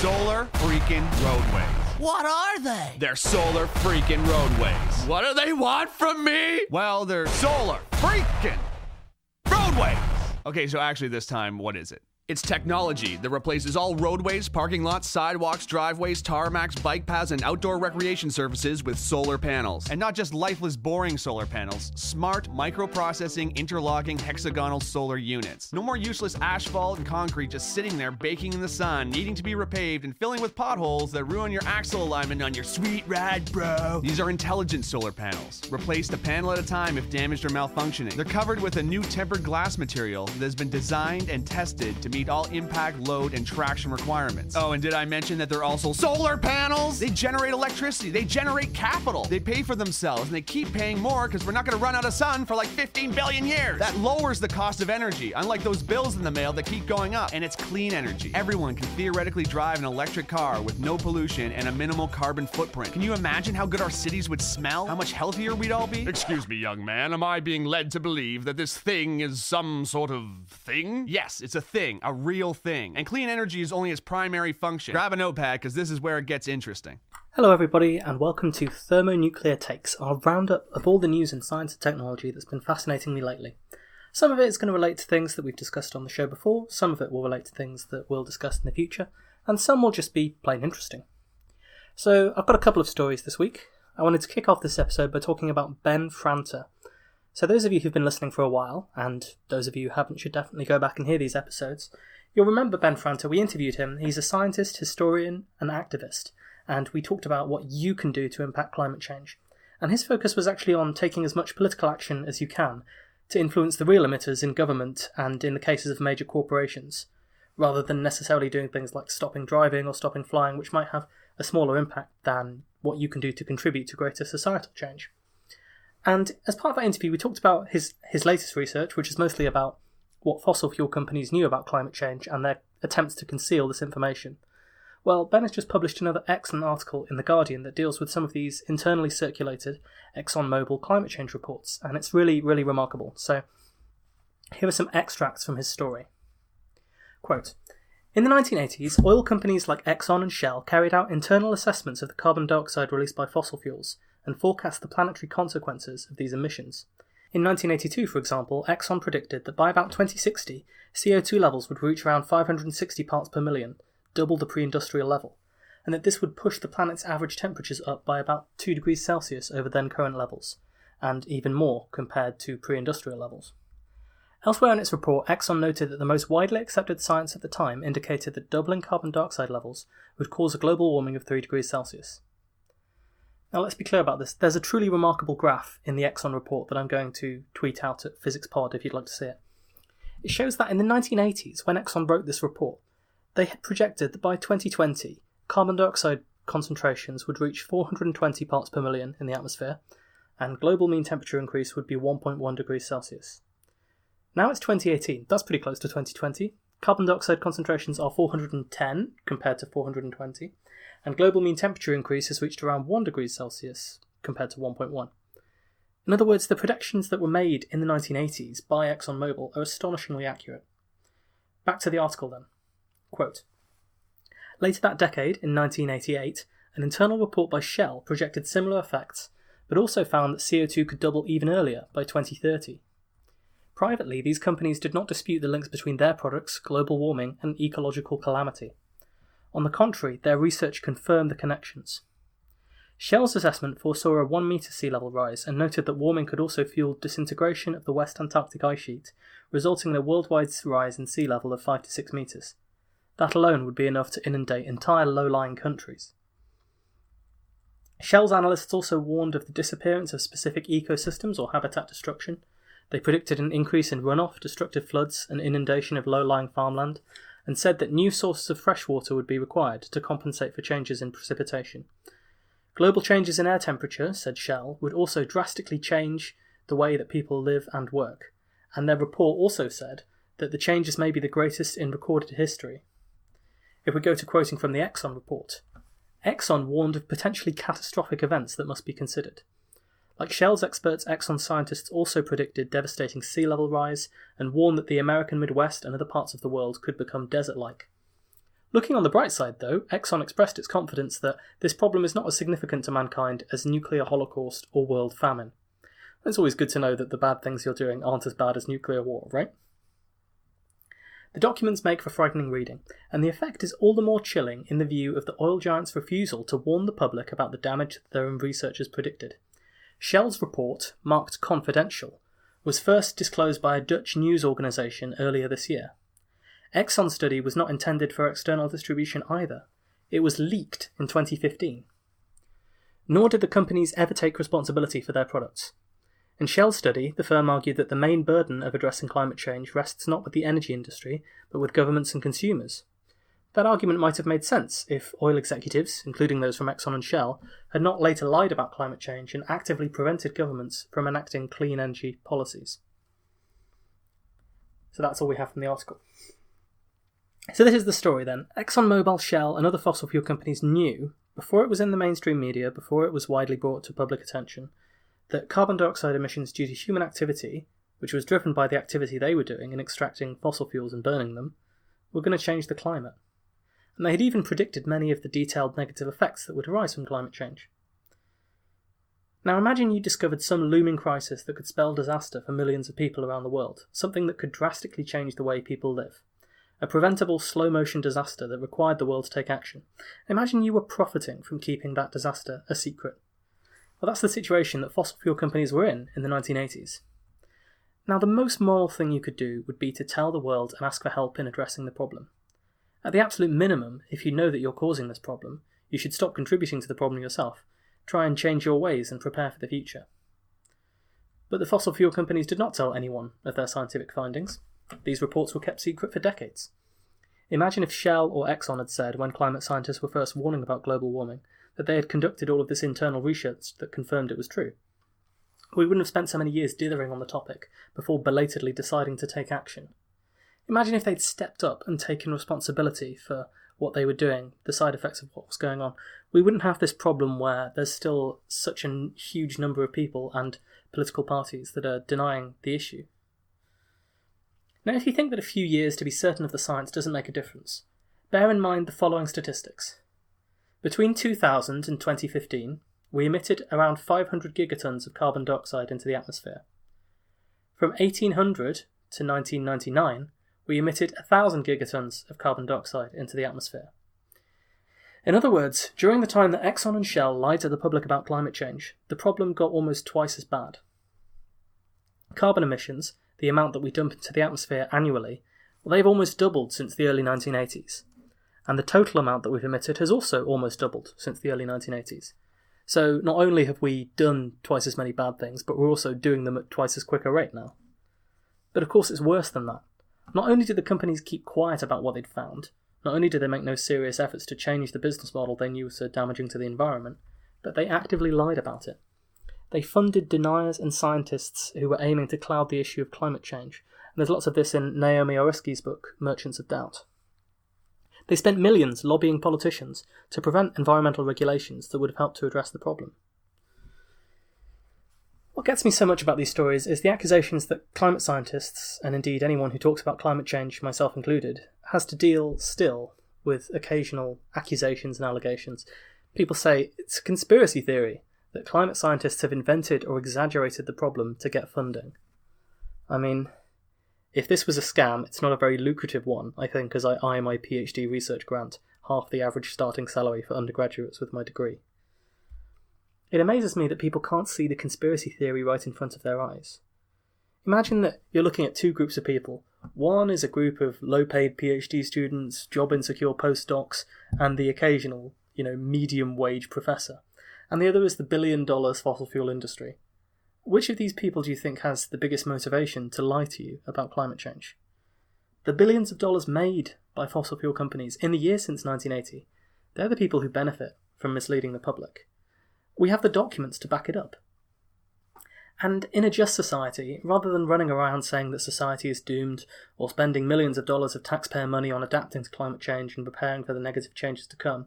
solar freaking roadways. What are they? They're solar freaking roadways. What do they want from me? Well, they're solar freaking roadways. Okay, so actually this time, what is it? It's technology that replaces all roadways, parking lots, sidewalks, driveways, tarmacs, bike paths, and outdoor recreation surfaces with solar panels. And not just lifeless, boring solar panels. Smart, microprocessing, interlocking, hexagonal solar units. No more useless asphalt and concrete just sitting there baking in the sun, needing to be repaved and filling with potholes that ruin your axle alignment on your sweet ride, bro. These are intelligent solar panels. Replaced a panel at a time if damaged or malfunctioning. They're covered with a new tempered glass material that has been designed and tested to meet all impact, load, and traction requirements. Oh, and did I mention that they're also solar panels? They generate electricity, they generate capital, they pay for themselves, and they keep paying more because we're not gonna run out of sun for like 15 billion years. That lowers the cost of energy, unlike those bills in the mail that keep going up, and it's clean energy. Everyone can theoretically drive an electric car with no pollution and a minimal carbon footprint. Can you imagine how good our cities would smell? How much healthier we'd all be? Excuse me, young man, am I being led to believe that this thing is some sort of thing? Yes, it's a thing, a real thing. And clean energy is only its primary function. Grab a notepad, because this is where it gets interesting. Hello everybody, and welcome to Thermonuclear Takes, our roundup of all the news in science and technology that's been fascinating me lately. Some of it is going to relate to things that we've discussed on the show before, some of it will relate to things that we'll discuss in the future, and some will just be plain interesting. So, I've got a couple of stories this week. I wanted to kick off this episode by talking about Ben Franta. So those of you who've been listening for a while, and those of you who haven't should definitely go back and hear these episodes, you'll remember Ben Franta. We interviewed him. He's a scientist, historian, and activist, and we talked about what you can do to impact climate change. And his focus was actually on taking as much political action as you can to influence the real emitters in government and in the cases of major corporations, rather than necessarily doing things like stopping driving or stopping flying, which might have a smaller impact than what you can do to contribute to greater societal change. And as part of that interview, we talked about his latest research, which is mostly about what fossil fuel companies knew about climate change and their attempts to conceal this information. Well, Ben has just published another excellent article in The Guardian that deals with some of these internally circulated ExxonMobil climate change reports, and it's really, really remarkable. So here are some extracts from his story. Quote, "In the 1980s, oil companies like Exxon and Shell carried out internal assessments of the carbon dioxide released by fossil fuels and forecast the planetary consequences of these emissions. In 1982, for example, Exxon predicted that by about 2060, CO2 levels would reach around 560 parts per million, double the pre-industrial level, and that this would push the planet's average temperatures up by about 2 degrees Celsius over then current levels, and even more compared to pre-industrial levels. Elsewhere in its report, Exxon noted that the most widely accepted science at the time indicated that doubling carbon dioxide levels would cause a global warming of 3 degrees Celsius. Now let's be clear about this. There's a truly remarkable graph in the Exxon report that I'm going to tweet out at PhysicsPod if you'd like to see it. It shows that in the 1980s, when Exxon wrote this report, they had projected that by 2020, carbon dioxide concentrations would reach 420 parts per million in the atmosphere, and global mean temperature increase would be 1.1 degrees Celsius. Now it's 2018, that's pretty close to 2020. Carbon dioxide concentrations are 410 compared to 420, and global mean temperature increase has reached around 1 degree Celsius compared to 1.1. In other words, the predictions that were made in the 1980s by ExxonMobil are astonishingly accurate. Back to the article then. Quote, "Later that decade, in 1988, an internal report by Shell projected similar effects, but also found that CO2 could double even earlier, by 2030. Privately, these companies did not dispute the links between their products, global warming, and ecological calamity. On the contrary, their research confirmed the connections. Shell's assessment foresaw a 1 metre sea level rise and noted that warming could also fuel disintegration of the West Antarctic ice sheet, resulting in a worldwide rise in sea level of 5 to 6 metres. That alone would be enough to inundate entire low-lying countries. Shell's analysts also warned of the disappearance of specific ecosystems or habitat destruction. They predicted an increase in runoff, destructive floods, and inundation of low-lying farmland, and said that new sources of fresh water would be required to compensate for changes in precipitation. Global changes in air temperature, said Shell, would also drastically change the way that people live and work, and their report also said that the changes may be the greatest in recorded history. If we go to quoting from the Exxon report, Exxon warned of potentially catastrophic events that must be considered. Like Shell's experts, Exxon scientists also predicted devastating sea level rise and warned that the American Midwest and other parts of the world could become desert-like. Looking on the bright side, though, Exxon expressed its confidence that this problem is not as significant to mankind as nuclear holocaust or world famine. It's always good to know that the bad things you're doing aren't as bad as nuclear war, right? The documents make for frightening reading, and the effect is all the more chilling in the view of the oil giant's refusal to warn the public about the damage that their own researchers predicted. Shell's report, marked confidential, was first disclosed by a Dutch news organisation earlier this year. Exxon's study was not intended for external distribution either. It was leaked in 2015. Nor did the companies ever take responsibility for their products. In Shell's study, the firm argued that the main burden of addressing climate change rests not with the energy industry, but with governments and consumers. That argument might have made sense if oil executives, including those from Exxon and Shell, had not later lied about climate change and actively prevented governments from enacting clean energy policies. So that's all we have from the article. So this is the story then. ExxonMobil, Shell and other fossil fuel companies knew, before it was in the mainstream media, before it was widely brought to public attention, that carbon dioxide emissions due to human activity, which was driven by the activity they were doing in extracting fossil fuels and burning them, were going to change the climate. And they had even predicted many of the detailed negative effects that would arise from climate change. Now imagine you discovered some looming crisis that could spell disaster for millions of people around the world, something that could drastically change the way people live. A preventable slow-motion disaster that required the world to take action. Imagine you were profiting from keeping that disaster a secret. Well, that's the situation that fossil fuel companies were in the 1980s. Now, the most moral thing you could do would be to tell the world and ask for help in addressing the problem. At the absolute minimum, if you know that you're causing this problem, you should stop contributing to the problem yourself, try and change your ways and prepare for the future. But the fossil fuel companies did not tell anyone of their scientific findings. These reports were kept secret for decades. Imagine if Shell or Exxon had said, when climate scientists were first warning about global warming, that they had conducted all of this internal research that confirmed it was true. We wouldn't have spent so many years dithering on the topic before belatedly deciding to take action. Imagine if they'd stepped up and taken responsibility for what they were doing, the side effects of what was going on. We wouldn't have this problem where there's still such a huge number of people and political parties that are denying the issue. Now, if you think that a few years to be certain of the science doesn't make a difference, bear in mind the following statistics. Between 2000 and 2015, we emitted around 500 gigatons of carbon dioxide into the atmosphere. From 1800 to 1999, we emitted 1,000 gigatons of carbon dioxide into the atmosphere. In other words, during the time that Exxon and Shell lied to the public about climate change, the problem got almost twice as bad. Carbon emissions, the amount that we dump into the atmosphere annually, well, they've almost doubled since the early 1980s. And the total amount that we've emitted has also almost doubled since the early 1980s. So not only have we done twice as many bad things, but we're also doing them at twice as quick a rate now. But of course it's worse than that. Not only did the companies keep quiet about what they'd found, not only did they make no serious efforts to change the business model they knew was so damaging to the environment, but they actively lied about it. They funded deniers and scientists who were aiming to cloud the issue of climate change, and there's lots of this in Naomi Oreskes' book, Merchants of Doubt. They spent millions lobbying politicians to prevent environmental regulations that would have helped to address the problem. What gets me so much about these stories is the accusations that climate scientists, and indeed anyone who talks about climate change, myself included, has to deal still with occasional accusations and allegations. People say it's a conspiracy theory that climate scientists have invented or exaggerated the problem to get funding. I mean, if this was a scam, it's not a very lucrative one, I think, as I eye my PhD research grant, half the average starting salary for undergraduates with my degree. It amazes me that people can't see the conspiracy theory right in front of their eyes. Imagine that you're looking at two groups of people. One is a group of low-paid PhD students, job-insecure postdocs, and the occasional, medium-wage professor. And the other is the billion-dollar fossil fuel industry. Which of these people do you think has the biggest motivation to lie to you about climate change? The billions of dollars made by fossil fuel companies in the years since 1980, they're the people who benefit from misleading the public. We have the documents to back it up. And in a just society, rather than running around saying that society is doomed, or spending millions of dollars of taxpayer money on adapting to climate change and preparing for the negative changes to come,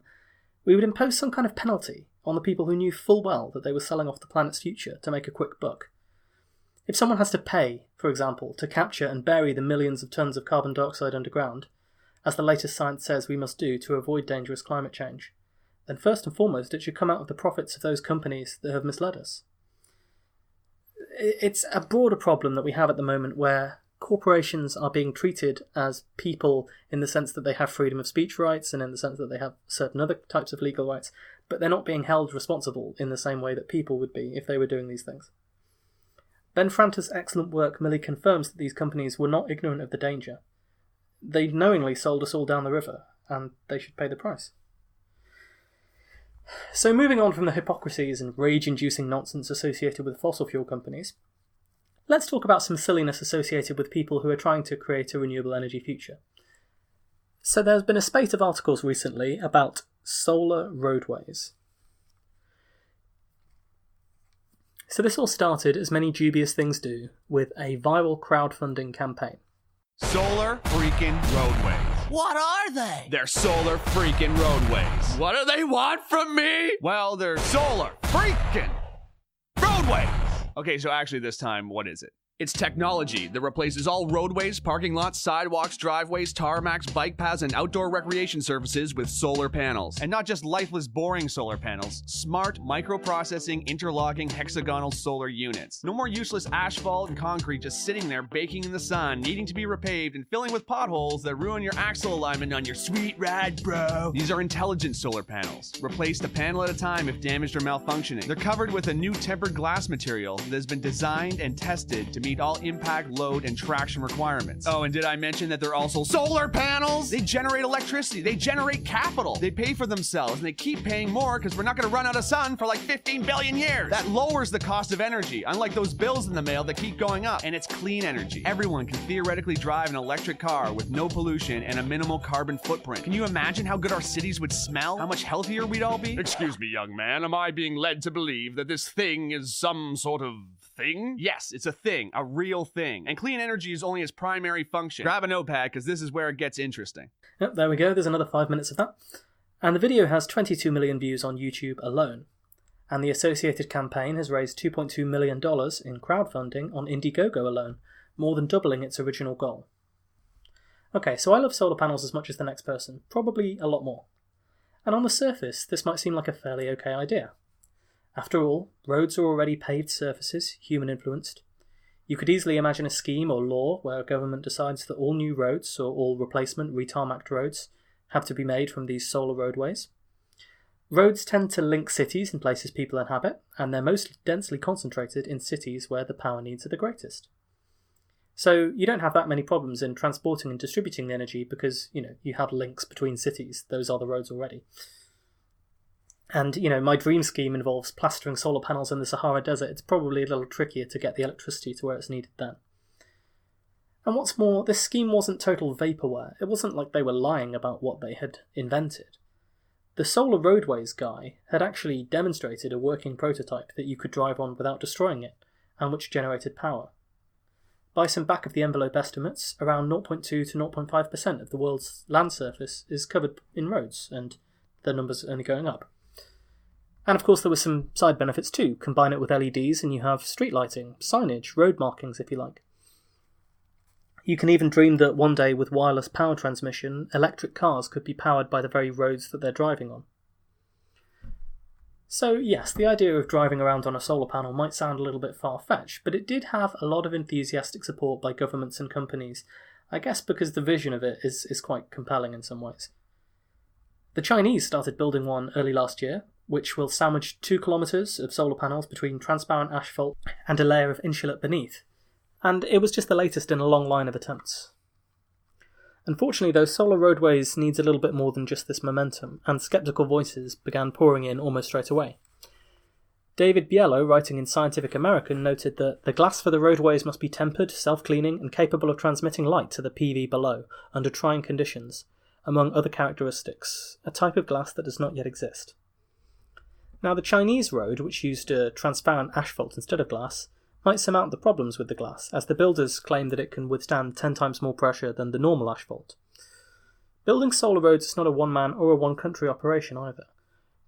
we would impose some kind of penalty on the people who knew full well that they were selling off the planet's future to make a quick buck. If someone has to pay, for example, to capture and bury the millions of tons of carbon dioxide underground, as the latest science says we must do to avoid dangerous climate change, then first and foremost it should come out of the profits of those companies that have misled us. It's a broader problem that we have at the moment where corporations are being treated as people in the sense that they have freedom of speech rights and in the sense that they have certain other types of legal rights, but they're not being held responsible in the same way that people would be if they were doing these things. Ben Franta's excellent work merely confirms that these companies were not ignorant of the danger. They knowingly sold us all down the river, and they should pay the price. So moving on from the hypocrisies and rage-inducing nonsense associated with fossil fuel companies, let's talk about some silliness associated with people who are trying to create a renewable energy future. So there's been a spate of articles recently about solar roadways. So this all started, as many dubious things do, with a viral crowdfunding campaign. Solar freaking roadways. What are they? They're solar freaking roadways. What do they want from me? Well, they're solar freaking roadways. Okay, so actually this time, what is it? It's technology that replaces all roadways, parking lots, sidewalks, driveways, tarmacs, bike paths, and outdoor recreation surfaces with solar panels. And not just lifeless, boring solar panels. Smart, microprocessing, interlocking, hexagonal solar units. No more useless asphalt and concrete just sitting there baking in the sun, needing to be repaved and filling with potholes that ruin your axle alignment on your sweet ride, bro. These are intelligent solar panels. Replaced a panel at a time if damaged or malfunctioning. They're covered with a new tempered glass material that has been designed and tested to meet all impact, load, and traction requirements. Oh, and did I mention that they're also solar panels? They generate electricity, they generate capital, they pay for themselves, and they keep paying more because we're not gonna run out of sun for like 15 billion years. That lowers the cost of energy, unlike those bills in the mail that keep going up. And it's clean energy. Everyone can theoretically drive an electric car with no pollution and a minimal carbon footprint. Can you imagine how good our cities would smell? How much healthier we'd all be? Excuse me, young man, am I being led to believe that this thing is some sort of thing? Yes, it's a thing, a real thing. And clean energy is only its primary function. Grab a notepad, because this is where it gets interesting. Yep, there we go, there's another 5 minutes of that. And the video has 22 million views on YouTube alone. And the associated campaign has raised $2.2 million in crowdfunding on Indiegogo alone, more than doubling its original goal. Okay, so I love solar panels as much as the next person, probably a lot more. And on the surface, this might seem like a fairly okay idea. After all, roads are already paved surfaces, human-influenced. You could easily imagine a scheme or law where a government decides that all new roads, or all replacement retarmacked roads, have to be made from these solar roadways. Roads tend to link cities in places people inhabit, and they're most densely concentrated in cities where the power needs are the greatest. So you don't have that many problems in transporting and distributing the energy because, you have links between cities. Those are the roads already. And, my dream scheme involves plastering solar panels in the Sahara Desert. It's probably a little trickier to get the electricity to where it's needed then. And what's more, this scheme wasn't total vaporware. It wasn't like they were lying about what they had invented. The solar roadways guy had actually demonstrated a working prototype that you could drive on without destroying it, and which generated power. By some back-of-the-envelope estimates, around 0.2 to 0.5% of the world's land surface is covered in roads, and the numbers are only going up. And of course there were some side benefits too. Combine it with LEDs and you have street lighting, signage, road markings if you like. You can even dream that one day with wireless power transmission, electric cars could be powered by the very roads that they're driving on. So yes, the idea of driving around on a solar panel might sound a little bit far-fetched, but it did have a lot of enthusiastic support by governments and companies, I guess because the vision of it is quite compelling in some ways. The Chinese started building one early last year, which will sandwich 2 kilometres of solar panels between transparent asphalt and a layer of insulate beneath. And it was just the latest in a long line of attempts. Unfortunately, those solar roadways needs a little bit more than just this momentum, and sceptical voices began pouring in almost straight away. David Biello, writing in Scientific American, noted that the glass for the roadways must be tempered, self-cleaning, and capable of transmitting light to the PV below under trying conditions, among other characteristics, a type of glass that does not yet exist. Now, the Chinese road, which used transparent asphalt instead of glass, might surmount the problems with the glass, as the builders claim that it can withstand 10 times more pressure than the normal asphalt. Building solar roads is not a one-man or a one-country operation either.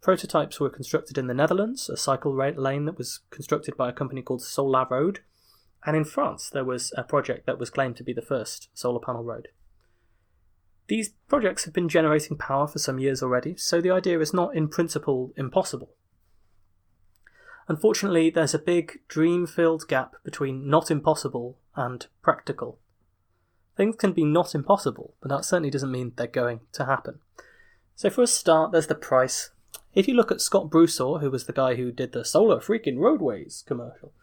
Prototypes were constructed in the Netherlands, a cycle lane that was constructed by a company called Solar Road, and in France there was a project that was claimed to be the first solar panel road. These projects have been generating power for some years already, so the idea is not in principle impossible. Unfortunately, there's a big dream-filled gap between not impossible and practical. Things can be not impossible, but that certainly doesn't mean they're going to happen. So for a start, there's the price. If you look at Scott Brusaw, who was the guy who did the Solar Freaking Roadways commercial,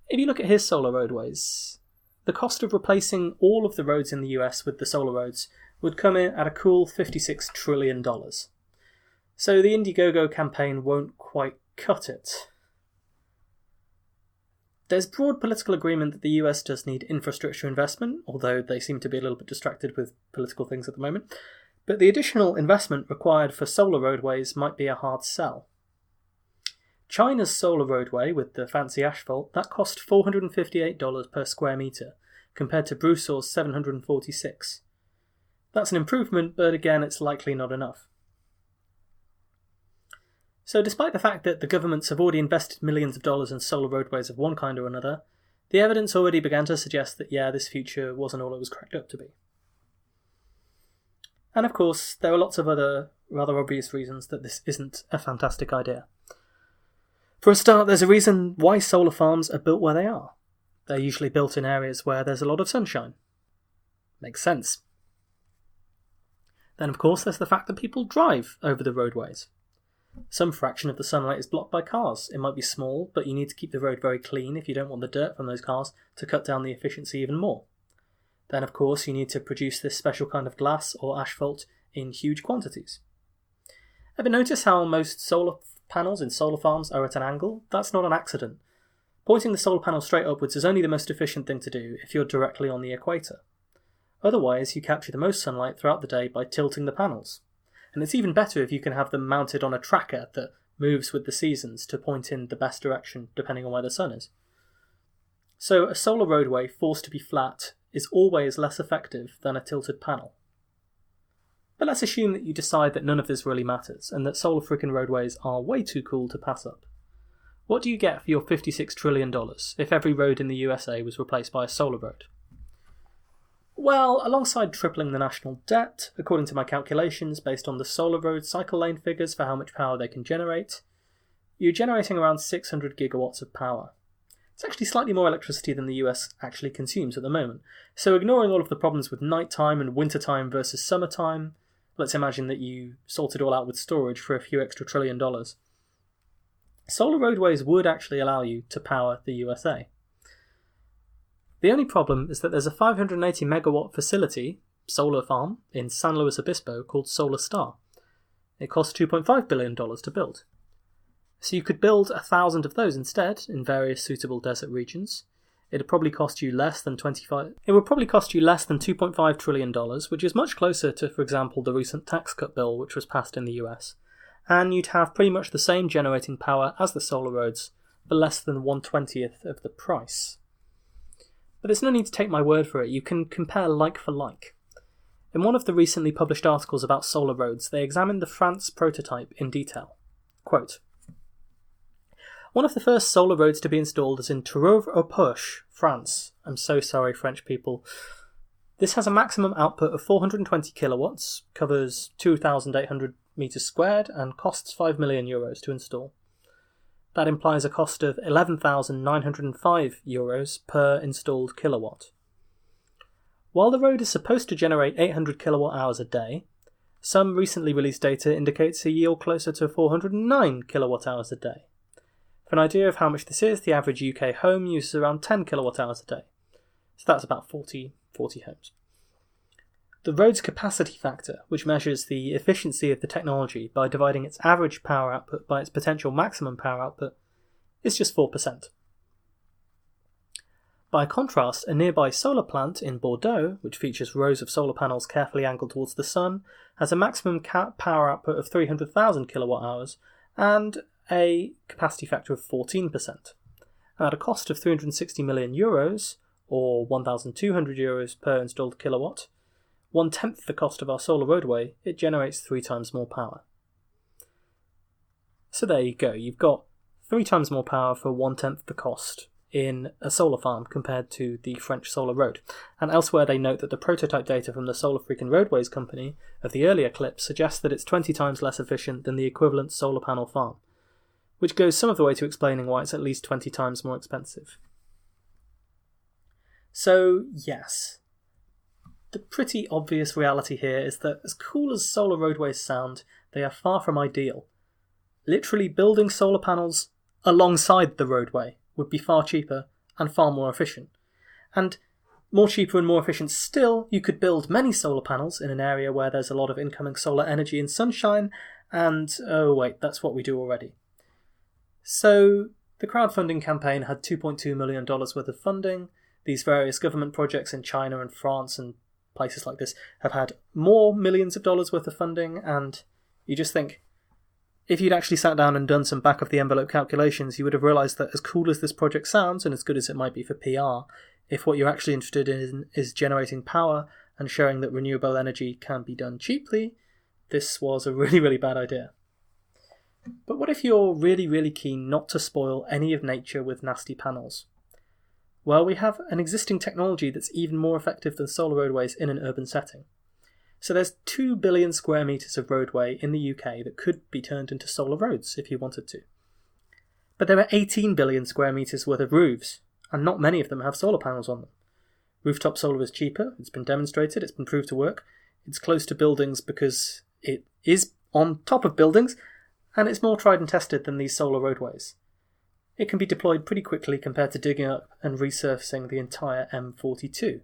if you look at his solar roadways, the cost of replacing all of the roads in the US with the solar roads would come in at a cool $56 trillion. So the Indiegogo campaign won't quite cut it. There's broad political agreement that the US does need infrastructure investment, although they seem to be a little bit distracted with political things at the moment. But the additional investment required for solar roadways might be a hard sell. China's solar roadway with the fancy asphalt, that cost $458 per square metre, compared to Brusaw's $746. That's an improvement, but again, it's likely not enough. So despite the fact that the governments have already invested millions of dollars in solar roadways of one kind or another, the evidence already began to suggest that this future wasn't all it was cracked up to be. And of course, there are lots of other rather obvious reasons that this isn't a fantastic idea. For a start, there's a reason why solar farms are built where they are. They're usually built in areas where there's a lot of sunshine. Makes sense. Then of course there's the fact that people drive over the roadways. Some fraction of the sunlight is blocked by cars. It might be small, but you need to keep the road very clean if you don't want the dirt from those cars to cut down the efficiency even more. Then of course you need to produce this special kind of glass or asphalt in huge quantities. Ever notice how most solar panels in solar farms are at an angle? That's not an accident. Pointing the solar panel straight upwards is only the most efficient thing to do if you're directly on the equator. Otherwise, you capture the most sunlight throughout the day by tilting the panels. And it's even better if you can have them mounted on a tracker that moves with the seasons to point in the best direction depending on where the sun is. So a solar roadway forced to be flat is always less effective than a tilted panel. But let's assume that you decide that none of this really matters and that solar freaking roadways are way too cool to pass up. What do you get for your $56 trillion if every road in the USA was replaced by a solar road? Well, alongside tripling the national debt, according to my calculations based on the solar road cycle lane figures for how much power they can generate, you're generating around 600 gigawatts of power. It's actually slightly more electricity than the US actually consumes at the moment. So ignoring all of the problems with nighttime and wintertime versus summertime, let's imagine that you sort it all out with storage for a few extra $1 trillion. Solar roadways would actually allow you to power the USA. The only problem is that there's a 580 megawatt facility, solar farm, in San Luis Obispo called Solar Star. It costs $2.5 billion to build. So you could build 1,000 of those instead in various suitable desert regions. It would probably cost you less than $2.5 trillion, which is much closer to, for example, the recent tax cut bill which was passed in the US. And you'd have pretty much the same generating power as the solar roads for less than 1/20th of the price. But there's no need to take my word for it, you can compare like for like. In one of the recently published articles about solar roads, they examined the France prototype in detail. Quote, "One of the first solar roads to be installed is in Tourouvre-au-Perche, France. I'm so sorry, French people. This has a maximum output of 420 kilowatts, covers 2,800 metres squared, and costs €5 million to install. That implies a cost of €11,905 per installed kilowatt. While the road is supposed to generate 800 kilowatt hours a day, some recently released data indicates a yield closer to 409 kilowatt hours a day. For an idea of how much this is, the average UK home uses around 10 kilowatt hours a day. So that's about 40 homes. The road's capacity factor, which measures the efficiency of the technology by dividing its average power output by its potential maximum power output, is just 4%. By contrast, a nearby solar plant in Bordeaux, which features rows of solar panels carefully angled towards the sun, has a maximum power output of 300,000 kilowatt hours and a capacity factor of 14%. And at a cost of €360 million, or €1,200 per installed kilowatt, 1/10 the cost of our solar roadway, it generates 3 times more power. So there you go, you've got 3 times more power for 1/10 the cost in a solar farm compared to the French solar road. And elsewhere they note that the prototype data from the Solar Freaking Roadways company of the earlier clip suggests that it's 20 times less efficient than the equivalent solar panel farm, which goes some of the way to explaining why it's at least 20 times more expensive. So, yes, the pretty obvious reality here is that as cool as solar roadways sound, they are far from ideal. Literally building solar panels alongside the roadway would be far cheaper and far more efficient. And more cheaper and more efficient still, you could build many solar panels in an area where there's a lot of incoming solar energy and sunshine, and oh wait, that's what we do already. So, the crowdfunding campaign had $2.2 million worth of funding. These various government projects in China and France and places like this have had more millions of dollars worth of funding, and you just think, if you'd actually sat down and done some back-of-the-envelope calculations, you would have realised that as cool as this project sounds, and as good as it might be for PR, if what you're actually interested in is generating power and showing that renewable energy can be done cheaply, this was a really, really bad idea. But what if you're really, really keen not to spoil any of nature with nasty panels? Well, we have an existing technology that's even more effective than solar roadways in an urban setting. So there's 2 billion square metres of roadway in the UK that could be turned into solar roads if you wanted to. But there are 18 billion square metres worth of roofs, and not many of them have solar panels on them. Rooftop solar is cheaper, it's been demonstrated, it's been proved to work, it's close to buildings because it is on top of buildings, and it's more tried and tested than these solar roadways. It can be deployed pretty quickly compared to digging up and resurfacing the entire M42.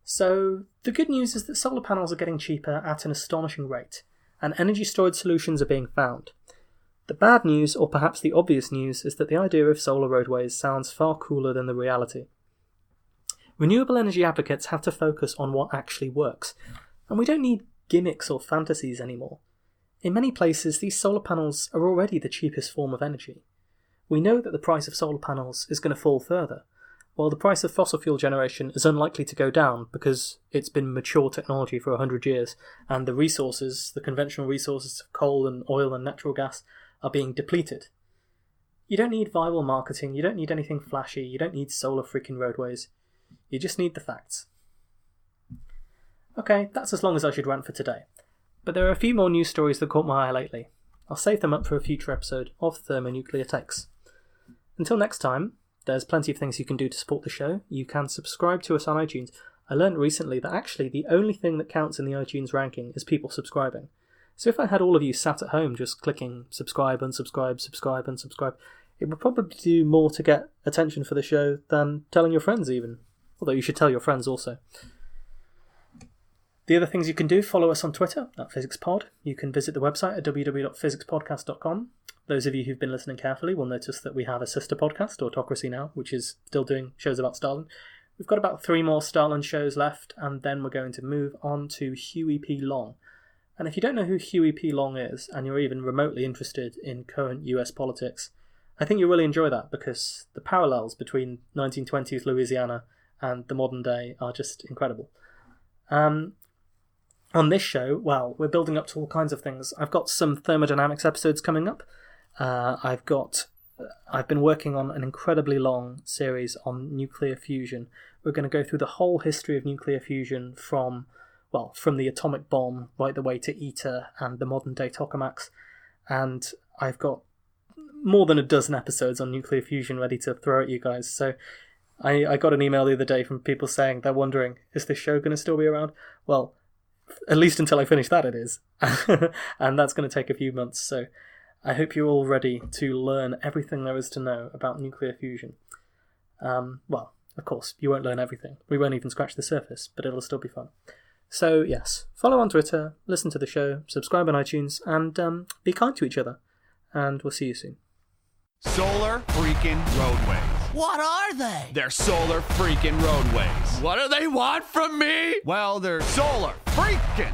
So, the good news is that solar panels are getting cheaper at an astonishing rate, and energy storage solutions are being found. The bad news, or perhaps the obvious news, is that the idea of solar roadways sounds far cooler than the reality. Renewable energy advocates have to focus on what actually works, and we don't need gimmicks or fantasies anymore. In many places, these solar panels are already the cheapest form of energy. We know that the price of solar panels is going to fall further, while the price of fossil fuel generation is unlikely to go down because it's been mature technology for 100 years, and the resources, the conventional resources of coal and oil and natural gas, are being depleted. You don't need viral marketing, you don't need anything flashy, you don't need solar freaking roadways. You just need the facts. Okay, that's as long as I should rant for today. But there are a few more news stories that caught my eye lately. I'll save them up for a future episode of Thermonuclear Takes. Until next time, there's plenty of things you can do to support the show. You can subscribe to us on iTunes. I learned recently that actually the only thing that counts in the iTunes ranking is people subscribing. So if I had all of you sat at home just clicking subscribe, unsubscribe, subscribe, unsubscribe, it would probably do more to get attention for the show than telling your friends even. Although you should tell your friends also. The other things you can do, follow us on Twitter, at PhysicsPod. You can visit the website at www.physicspodcast.com. Those of you who've been listening carefully will notice that we have a sister podcast, Autocracy Now, which is still doing shows about Stalin. We've got about 3 more Stalin shows left, and then we're going to move on to Huey P. Long. And if you don't know who Huey P. Long is, and you're even remotely interested in current US politics, I think you'll really enjoy that, because the parallels between 1920s Louisiana and the modern day are just incredible. On this show, well, we're building up to all kinds of things. I've got some thermodynamics episodes coming up. I've been working on an incredibly long series on nuclear fusion. We're going to go through the whole history of nuclear fusion from the atomic bomb right the way to ITER and the modern day tokamaks. And I've got more than a dozen episodes on nuclear fusion ready to throw at you guys. So I got an email the other day from people saying they're wondering, is this show going to still be around? Well, at least until I finish that it is. And that's going to take a few months, so I hope you're all ready to learn everything there is to know about nuclear fusion. Well, of course, you won't learn everything. We won't even scratch the surface, but it'll still be fun. So yes, follow on Twitter, listen to the show, subscribe on iTunes, and be kind to each other. And we'll see you soon. Solar freaking roadways. What are they? They're solar freaking roadways. What do they want from me? Well, they're solar freaking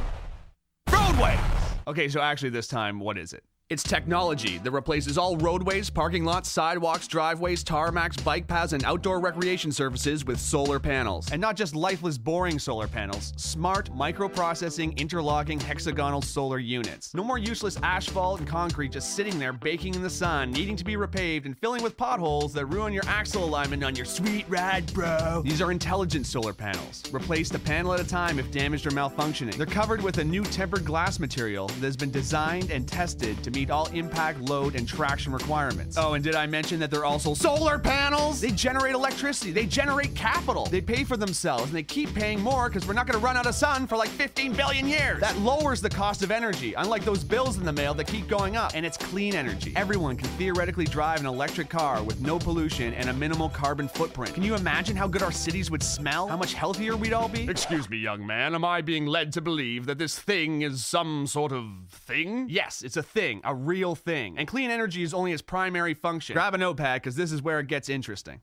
roadways. Okay, so actually this time, what is it? It's technology that replaces all roadways, parking lots, sidewalks, driveways, tarmacs, bike paths, and outdoor recreation surfaces with solar panels. And not just lifeless, boring solar panels, smart, microprocessing, interlocking, hexagonal solar units. No more useless asphalt and concrete just sitting there baking in the sun, needing to be repaved and filling with potholes that ruin your axle alignment on your sweet ride, bro. These are intelligent solar panels. Replaced a panel at a time if damaged or malfunctioning. They're covered with a new tempered glass material that has been designed and tested to meet all impact, load, and traction requirements. Oh, and did I mention that they're also solar panels? They generate electricity, they generate capital, they pay for themselves, and they keep paying more because we're not gonna run out of sun for like 15 billion years. That lowers the cost of energy, unlike those bills in the mail that keep going up. And it's clean energy. Everyone can theoretically drive an electric car with no pollution and a minimal carbon footprint. Can you imagine how good our cities would smell? How much healthier we'd all be? Excuse me, young man, am I being led to believe that this thing is some sort of thing? Yes, it's a thing, a real thing. And clean energy is only its primary function. Grab a notepad, because this is where it gets interesting.